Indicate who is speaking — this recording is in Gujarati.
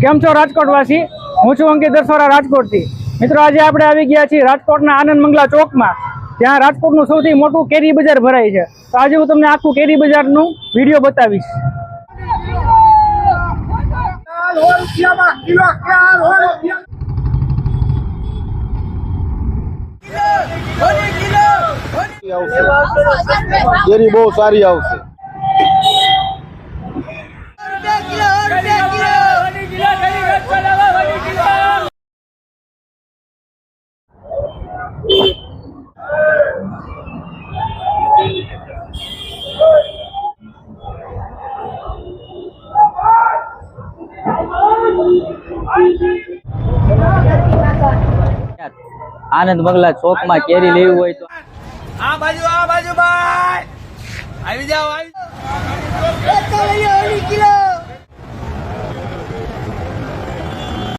Speaker 1: કેમ છો રાજકોટવાસી? હું છું અંકિત દસવારા રાજકોટથી। મિત્રો, આજે આપણે આવી ગયા છીએ રાજકોટના આનંદ મંગલા ચોકમાં, ત્યાં રાજકોટનું સૌથી મોટું કેરી બજાર ભરાય છે। તો આજે હું તમને આખું કેરી બજારનું વિડીયો બતાવીશ।
Speaker 2: કેરી બહુ સારી આવશે।
Speaker 3: આનંદ મંગલા ચોકમાં કેરી લેવી હોય તો
Speaker 4: આ બાજુ ભાઈ આવી જાઓ